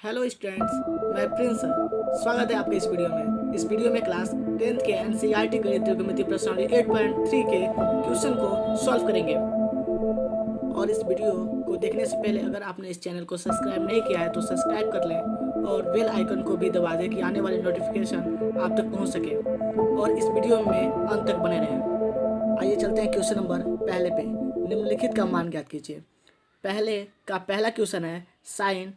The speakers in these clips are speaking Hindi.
हेलो स्टूडेंट्स, मैं प्रिंस। स्वागत है आपके इस वीडियो में। इस वीडियो में क्लास 10th के एनसीईआरटी गणित त्रिकोणमिति प्रश्नावली 8.3 के क्वेश्चन को सॉल्व करेंगे। और इस वीडियो को देखने से पहले अगर आपने इस चैनल को सब्सक्राइब नहीं किया है तो सब्सक्राइब कर लें और बेल आइकन को भी दबा दें कि आने वाली नोटिफिकेशन आप तक पहुंच सके और इस वीडियो में अंत तक बने रहें। आइए चलते हैं क्वेश्चन नंबर पहले पे। निम्नलिखित का मान ज्ञात कीजिए। पहला क्वेश्चन है साइन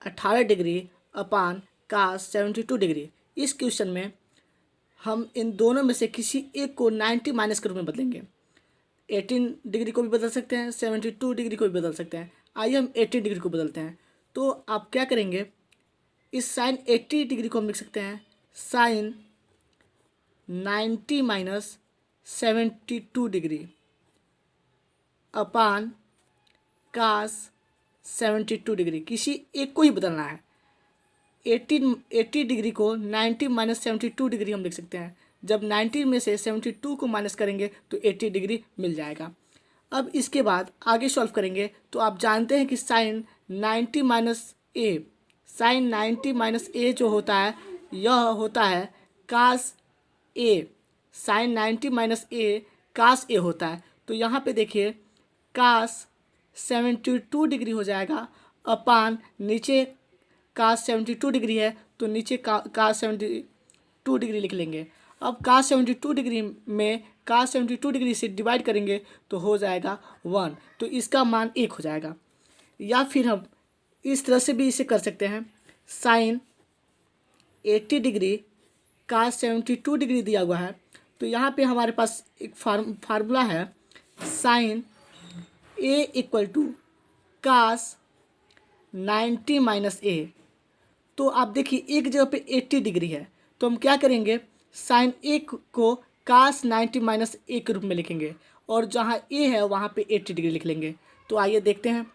18 डिग्री अपान कास 72 डिग्री। इस क्वेश्चन में हम इन दोनों में से किसी एक को 90 माइनस के रूप में बदलेंगे। 18 डिग्री को भी बदल सकते हैं, 72 डिग्री को भी बदल सकते हैं। आइए हम 80 डिग्री को बदलते हैं। तो आप क्या करेंगे, इस साइन 80 डिग्री को हम लिख सकते हैं साइन 90 माइनस 72 डिग्री अपान कास 72 डिग्री। किसी एक को ही बदलना है। 80 डिग्री को 90 माइनस 72 डिग्री हम लिख सकते हैं। जब 90 में से 72 को माइनस करेंगे तो 80 डिग्री मिल जाएगा। अब इसके बाद आगे सॉल्व करेंगे तो आप जानते हैं कि साइन 90 माइनस ए जो होता है यह होता है कास ए। साइन 90 माइनस ए कास ए होता है। तो यहाँ पे देखिए कास 72 डिग्री हो जाएगा अपान नीचे कास 72 डिग्री है तो नीचे कास 72 डिग्री लिख लेंगे। अब कास 72 डिग्री में कास 72 डिग्री से डिवाइड करेंगे तो हो जाएगा 1, तो इसका मान 1 हो जाएगा। या फिर हम इस तरह से भी इसे कर सकते हैं, साइन 80 डिग्री कास 72 डिग्री दिया हुआ है तो यहाँ पे हमारे पास एक फार्मूला है sine A equal to cos 90 minus A. तो आप देखिए एक जगह पे 80 डिग्री है तो हम क्या करेंगे, साइन ए को कास 90 माइनस ए के रूप में लिखेंगे और जहाँ ए है वहाँ पे 80 डिग्री लिख लेंगे। तो आइए देखते हैं,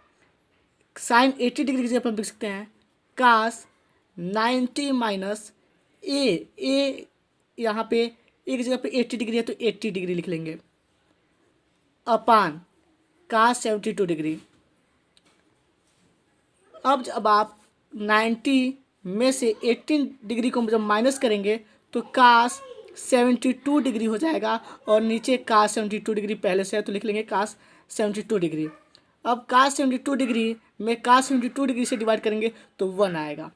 साइन 80 डिग्री की जगह पर हम लिख सकते हैं कास 90 माइनस ए यहाँ पे एक जगह पे 80 डिग्री है तो 80 डिग्री लिख लेंगे अपान कास 72 डिग्री। अब जब आप 90 में से 18 डिग्री को जब माइनस करेंगे तो कास 72 डिग्री हो जाएगा और नीचे कास 72 डिग्री पहले से है तो लिख लेंगे कास 72 डिग्री। अब कास 72 डिग्री में कास 72 डिग्री से डिवाइड करेंगे तो 1 आएगा।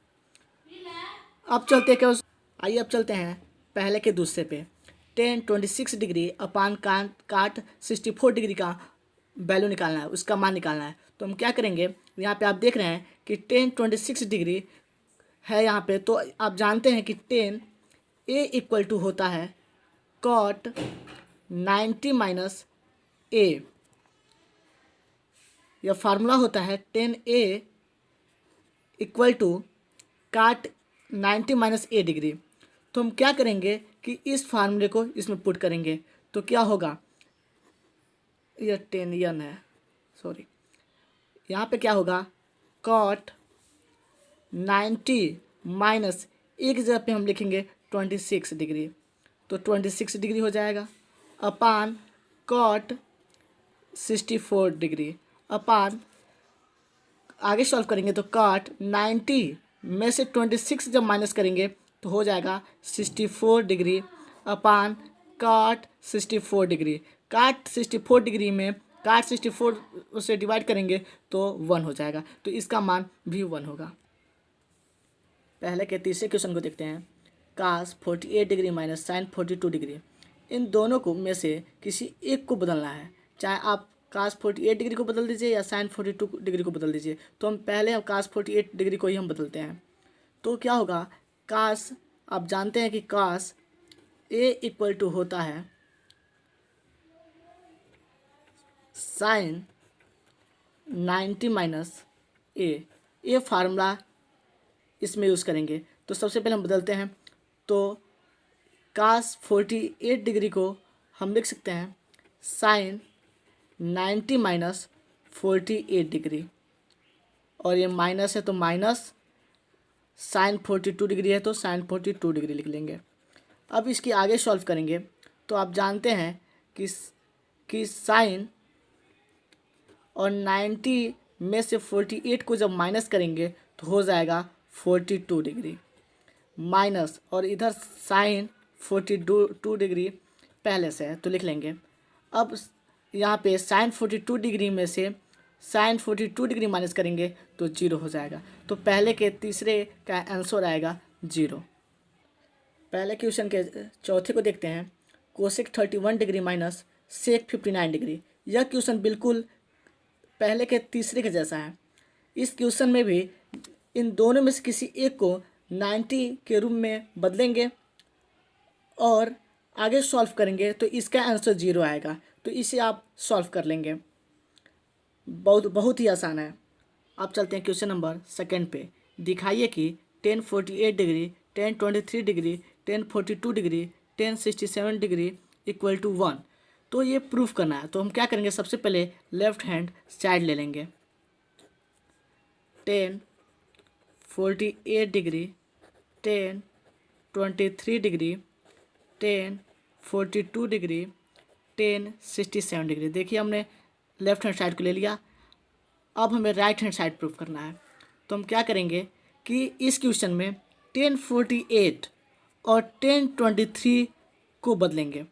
अब चलते हैं आइए अब चलते हैं पहले के दूसरे पे। tan 26 डिग्री अपान काट 64 डिग्री का वैल्यू निकालना है, उसका मान निकालना है। तो हम क्या करेंगे, यहाँ पे आप देख रहे हैं कि tan 26 डिग्री है यहाँ पे, तो आप जानते हैं कि tan ए इक्वल टू होता है cot 90 माइनस ए। यह फार्मूला होता है tan ए इक्वल टू काट 90 माइनस ए डिग्री। तो हम क्या करेंगे कि इस फार्मूले को इसमें पुट करेंगे तो क्या होगा, यह टेन है, सॉरी, यहाँ पे क्या होगा cot 90 माइनस एक जगह पे हम लिखेंगे 26 डिग्री तो 26 डिग्री हो जाएगा अपान cot 64 डिग्री अपान आगे सॉल्व करेंगे तो cot 90 में से 26 जब माइनस करेंगे तो हो जाएगा 64 डिग्री अपान cot 64 डिग्री। काट 64 डिग्री में काट 64 से डिवाइड करेंगे तो 1 हो जाएगा, तो इसका मान भी 1 होगा। पहले के तीसरे क्वेश्चन को देखते हैं। कास 48 डिग्री माइनस साइन 42 डिग्री, इन दोनों को में से किसी एक को बदलना है। चाहे आप कास 48 डिग्री को बदल दीजिए या साइन 42 डिग्री को बदल दीजिए। तो हम पहले कास 48 डिग्री को ही हम बदलते हैं। तो क्या होगा, कास आप जानते हैं कि कास ए इक्वल टू होता है साइन 90 माइनस ए फार्मूला इसमें यूज़ करेंगे। तो सबसे पहले हम बदलते हैं तो कास 48 डिग्री को हम लिख सकते हैं साइन 90 माइनस 48 डिग्री और ये माइनस है तो माइनस साइन 42 डिग्री है तो साइन 42 डिग्री लिख लेंगे। अब इसकी आगे सॉल्व करेंगे तो आप जानते हैं कि साइन और 90 में से 48 को जब माइनस करेंगे तो हो जाएगा 42 डिग्री माइनस, और इधर साइन 42 डिग्री पहले से है तो लिख लेंगे। अब यहाँ पे साइन 42 डिग्री में से साइन 42 डिग्री माइनस करेंगे तो 0 हो जाएगा। तो पहले के तीसरे का आंसर आएगा 0। पहले क्वेश्चन के चौथे को देखते हैं। Cosec 31 degree minus sec 59 degree. यह क्वेश्चन बिल्कुल पहले के तीसरे के जैसा है। इस क्वेश्चन में भी इन दोनों में से किसी एक को 90 के रूप में बदलेंगे और आगे सॉल्व करेंगे तो इसका आंसर 0 आएगा। तो इसे आप सॉल्व कर लेंगे, बहुत ही आसान है। अब चलते हैं क्वेश्चन नंबर सेकंड पे। दिखाइए कि tan 48 degree, tan 23 degree, tan 42 degree, tan 67 degree equal to 1। तो ये प्रूफ करना है। तो हम क्या करेंगे, सबसे पहले लेफ्ट हैंड साइड ले लेंगे। tan 48 degree, tan 23 degree, tan 42 degree, tan 67 degree. देखिए हमने लेफ्ट हैंड साइड को ले लिया। अब हमें राइट हैंड साइड प्रूफ करना है। तो हम क्या करेंगे कि इस क्वेश्चन में tan 48 और tan 23 को बदलेंगे,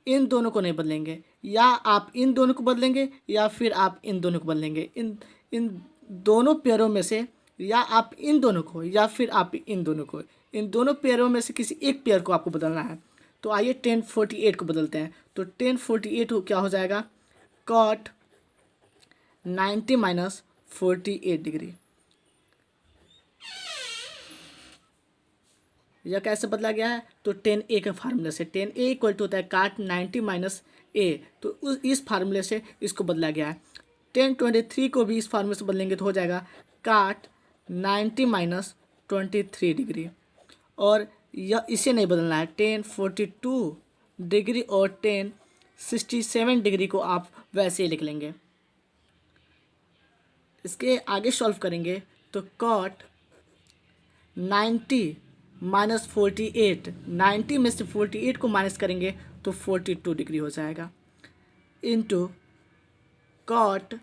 इन दोनों को नहीं बदलेंगे। या आप इन दोनों को बदलेंगे या फिर आप इन दोनों को बदलेंगे। इन दोनों पेयरों में से या आप इन दोनों को या फिर आप इन दोनों को, इन दोनों पेयरों में से किसी एक पेयर को आपको बदलना है। तो आइए tan 48 को बदलते हैं। तो tan 48 क्या हो जाएगा, cot 90 माइनस 48 डिग्री। यह कैसे बदला गया है, तो tan a के फार्मूले से। tan a इक्वल टू होता है cot 90 माइनस a, तो इस फार्मूले से इसको बदला गया है। tan 23 को भी इस फार्मूले से बदलेंगे तो हो जाएगा cot 90 माइनस 23 डिग्री। और यह इसे नहीं बदलना है, tan 42 डिग्री और tan 67 डिग्री को आप वैसे ही लिख लेंगे। इसके आगे सॉल्व करेंगे तो cot 90 माइनस 48, 90 में से 48 को माइनस करेंगे तो 42 डिग्री हो जाएगा, इंटू cot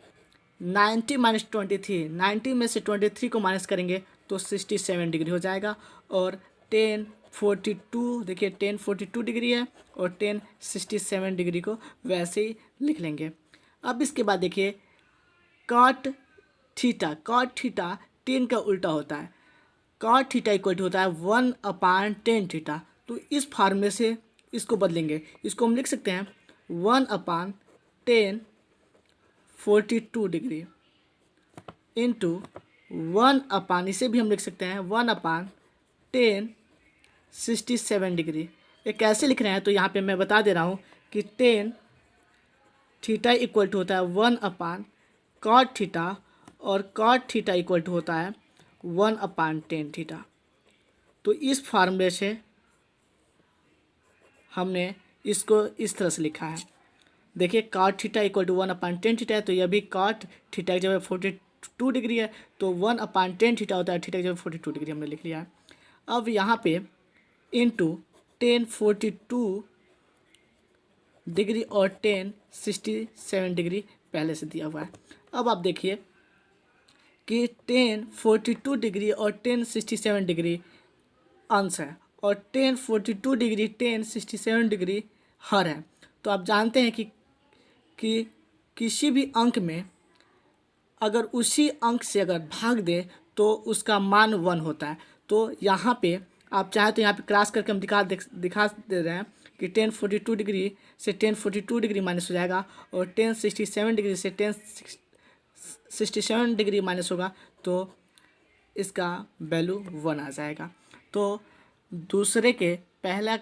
90 माइनस 23, 90 में से 23 को माइनस करेंगे तो 67 डिग्री हो जाएगा। और tan 42, देखिए tan 42 डिग्री है और tan 67 डिग्री को वैसे ही लिख लेंगे। अब इसके बाद देखिए cot थीटा tan का उल्टा होता है। cot थीटा इक्वल टू होता है 1/tan थीटा। तो इस फार्मूले से इसको बदलेंगे। इसको हम लिख सकते हैं 1/tan 42 डिग्री इंटू 1/, इसे भी हम लिख सकते हैं 1/tan 67 डिग्री। ये कैसे लिख रहे हैं तो यहाँ पे मैं बता दे रहा हूँ कि tan थीटा इक्वल टू होता है 1/cot थीटा और cot थीटा इक्वल टू होता है 1/tan थीटा। तो इस फार्मूले से हमने इसको इस तरह से लिखा है। देखिए cot theta equal to 1/tan theta है, तो यह भी cot थीटा की जगह 42 डिग्री है, तो 1/tan थीटा होता है, थीटा की जगह 42 डिग्री हमने लिख लिया है। अब यहाँ पे इंटू tan 42 डिग्री और tan 67 डिग्री पहले से दिया हुआ है। अब आप देखिए कि tan 42 डिग्री और tan 67 डिग्री अंश है और tan 42 डिग्री tan 67 डिग्री हर है। तो आप जानते हैं कि किसी भी अंक में अगर उसी अंक से अगर भाग दे तो उसका मान 1 होता है। तो यहाँ पे आप चाहें तो यहाँ पे क्रॉस करके हम दिखा दे रहे हैं कि tan 42 डिग्री से tan 42 डिग्री माइनस हो जाएगा और tan 67 डिग्री से tan 67 डिग्री माइनस होगा तो इसका वैल्यू 1 आ जाएगा। तो दूसरे के पहले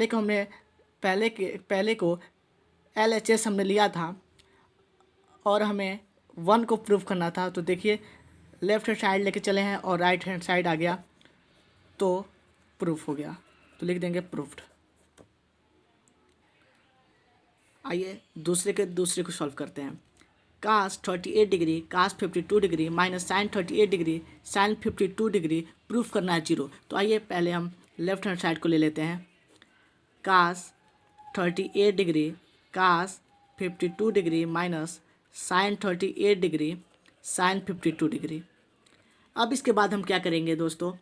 को हमने पहले को LHS हमने लिया था और हमें 1 को प्रूफ करना था। तो देखिए लेफ्ट हैंड साइड लेके चले हैं और राइट हैंड साइड आ गया तो प्रूफ हो गया। तो लिख देंगे प्रूफ्ड। आइए दूसरे को सॉल्व करते हैं। cos 38 degree cos 52 degree minus sin 38 degree sin 52 degree proof करना है 0। तो आइए पहले हम लेफ्ट हैंड साइड को ले लेते हैं। cos 38 degree cos 52 degree minus sin 38 degree sine 52 degree. अब इसके बाद हम क्या करेंगे दोस्तों,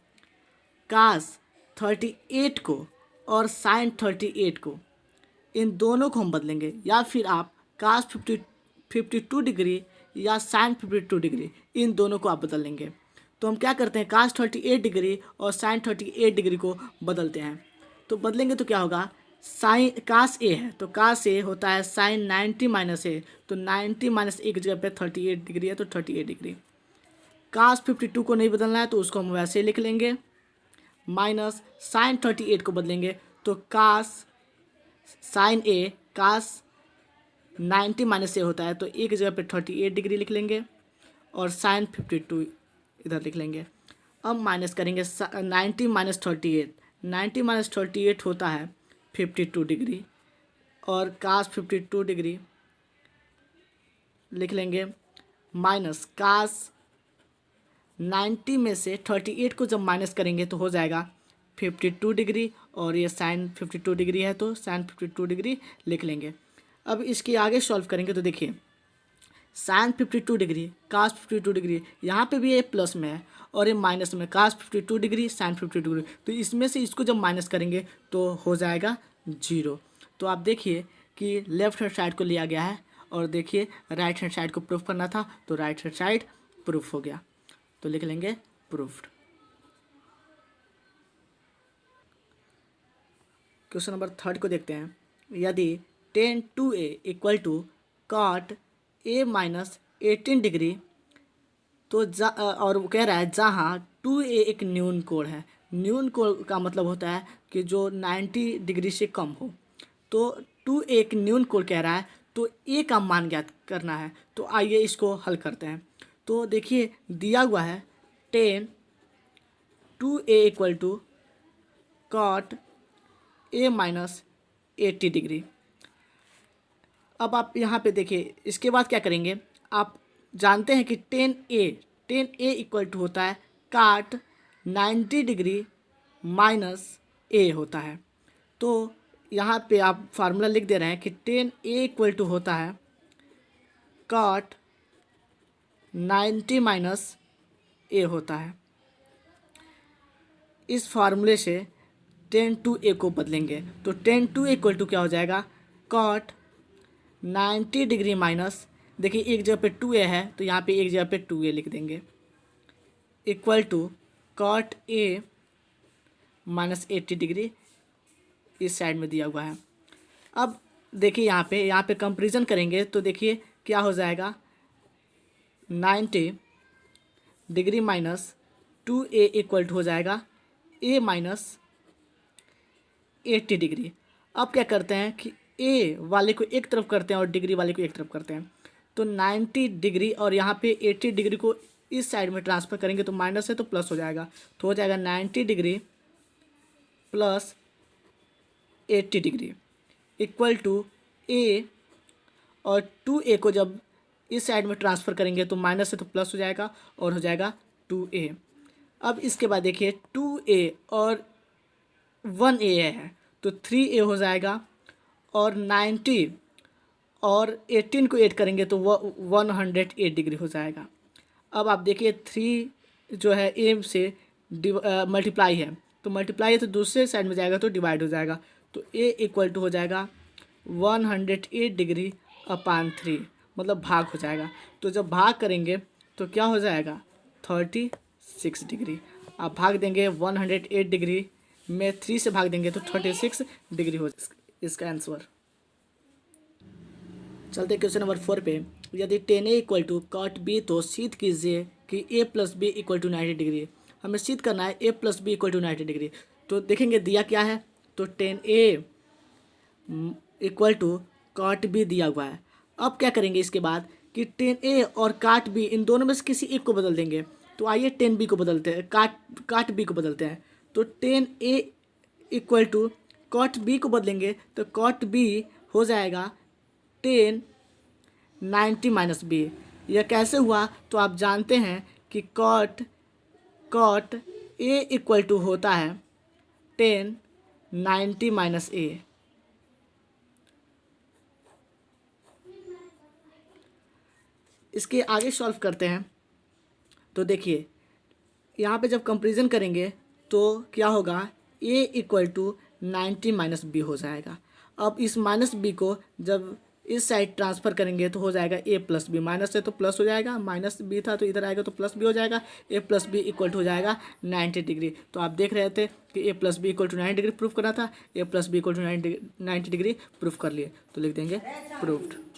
कास 38 को और साइन 38 को, इन दोनों को हम बदलेंगे, या फिर आप कास 52 डिग्री या साइन 52 डिग्री, इन दोनों को आप बदल लेंगे। तो हम क्या करते हैं, कास 38 डिग्री और साइन 38 डिग्री को बदलते हैं। तो बदलेंगे तो क्या होगा, साइन कास ए है तो कास ए होता है साइन 90 माइनस ए, तो 90 माइनस ए की जगह पे 38 डिग्री है तो 38 डिग्री। कास 52 को नहीं बदलना है तो उसको हम वैसे ही लिख लेंगे, माइनस साइन 38 को बदलेंगे तो कास साइन ए कास 90 माइनस ए होता है तो ए की जगह पे 38 डिग्री लिख लेंगे और साइन 52 इधर लिख लेंगे। अब माइनस करेंगे 90 माइनस 38, 90 माइनस 38 होता है 52 डिग्री और कास 52 डिग्री लिख लेंगे, माइनस कास 90 में से 38 को जब माइनस करेंगे तो हो जाएगा 52 डिग्री और ये साइन 52 डिग्री है तो साइन 52 डिग्री लिख लेंगे। अब इसकी आगे सॉल्व करेंगे तो देखिए साइन 52 डिग्री कास 52 डिग्री, यहाँ पे भी ये प्लस में है और ये माइनस में, कास 52 डिग्री साइन 52 डिग्री, तो इसमें से इसको जब माइनस करेंगे तो हो जाएगा 0। तो आप देखिए कि लेफ्ट हैंड साइड को लिया गया है और देखिए राइट हैंड साइड को प्रूफ करना था तो राइट हैंड साइड प्रूफ हो गया, तो लिख लेंगे प्रूफ्ड। क्वेश्चन नंबर 3 को देखते हैं। यदि tan 2a equal to cot a minus 18 degree, तो और वो कह रहा है जहाँ 2a एक न्यून कोण है। न्यून कोण का मतलब होता है कि जो 90 डिग्री से कम हो, तो 2a एक न्यून कोण कह रहा है तो a का मान ज्ञात करना है। तो आइए इसको हल करते हैं। तो देखिए दिया हुआ है tan 2a equal to cot a minus 80 degree. अब आप यहाँ पे देखिए इसके बाद क्या करेंगे, आप जानते हैं कि tan a इक्वल टू होता है काट 90 डिग्री माइनस a होता है। तो यहाँ पे आप फार्मूला लिख दे रहे हैं कि tan a इक्वल टू होता है काट 90 माइनस a होता है। इस फार्मूले से tan 2a को बदलेंगे तो tan 2a इक्वल टू क्या हो जाएगा, कॉट 90 डिग्री माइनस, देखिए एक जगह पे 2a है तो यहाँ पे एक जगह पे 2a लिख देंगे, equal to cot a minus 80 degree इस साइड में दिया हुआ है। अब देखिए यहाँ पे कंपेरिजन करेंगे तो देखिए क्या हो जाएगा, 90 degree minus 2a equal to हो जाएगा a माइनस 80 डिग्री। अब क्या करते हैं कि a वाले को एक तरफ करते हैं और डिग्री वाले को एक तरफ करते हैं, तो 90 डिग्री और यहाँ पे 80 डिग्री को इस साइड में ट्रांसफ़र करेंगे तो माइनस है तो प्लस हो जाएगा, तो हो जाएगा 90 degree plus 80 degree equal to a, और 2a को जब इस साइड में ट्रांसफ़र करेंगे तो माइनस है तो प्लस हो जाएगा और हो जाएगा 2a। अब इसके बाद देखिए 2a और 1a है तो 3a हो जाएगा और 90 और 18 को ऐड करेंगे तो वो 108 डिग्री हो जाएगा। अब आप देखिए 3 जो है a से मल्टीप्लाई है तो मल्टीप्लाई है तो दूसरे साइड में जाएगा तो डिवाइड हो जाएगा, तो a इक्वल टू हो जाएगा 108 डिग्री अपान 3, मतलब भाग हो जाएगा। तो जब भाग करेंगे तो क्या हो जाएगा 36 डिग्री। आप भाग देंगे 108 डिग्री में 3 से भाग देंगे तो 36 डिग्री हो इसका आंसर। चलते क्वेश्चन नंबर 4 पे। यदि tan a equal to cot b तो सिद्ध कीजिए कि a plus b equal to 90 degree. हमें सिद्ध करना है a plus b equal to 90 degree. तो देखेंगे दिया क्या है, तो tan a equal to cot b दिया हुआ है। अब क्या करेंगे इसके बाद कि tan a और काट b इन दोनों में से किसी एक को बदल देंगे। तो आइए tan b को बदलते हैं, काट b को बदलते हैं। तो tan a equal to cot b को बदलेंगे तो कॉट b हो जाएगा tan 90 माइनस बी। यह कैसे हुआ, तो आप जानते हैं कि कॉट a इक्वल टू होता है tan 90 माइनस a। इसके आगे सॉल्व करते हैं। तो देखिए यहाँ पे जब कंपेरिजन करेंगे तो क्या होगा, a equal to 90 minus b हो जाएगा। अब इस माइनस बी को जब इस साइड ट्रांसफ़र करेंगे तो हो जाएगा a प्लस बी, माइनस है तो प्लस हो जाएगा, माइनस बी था तो इधर आएगा तो प्लस बी हो जाएगा। a plus b equal to हो जाएगा 90 डिग्री। तो आप देख रहे थे कि a plus b equal to 90 degree proof करना था, a plus b equal to 90 degree proof कर लिए, तो लिख देंगे प्रूफ्ड।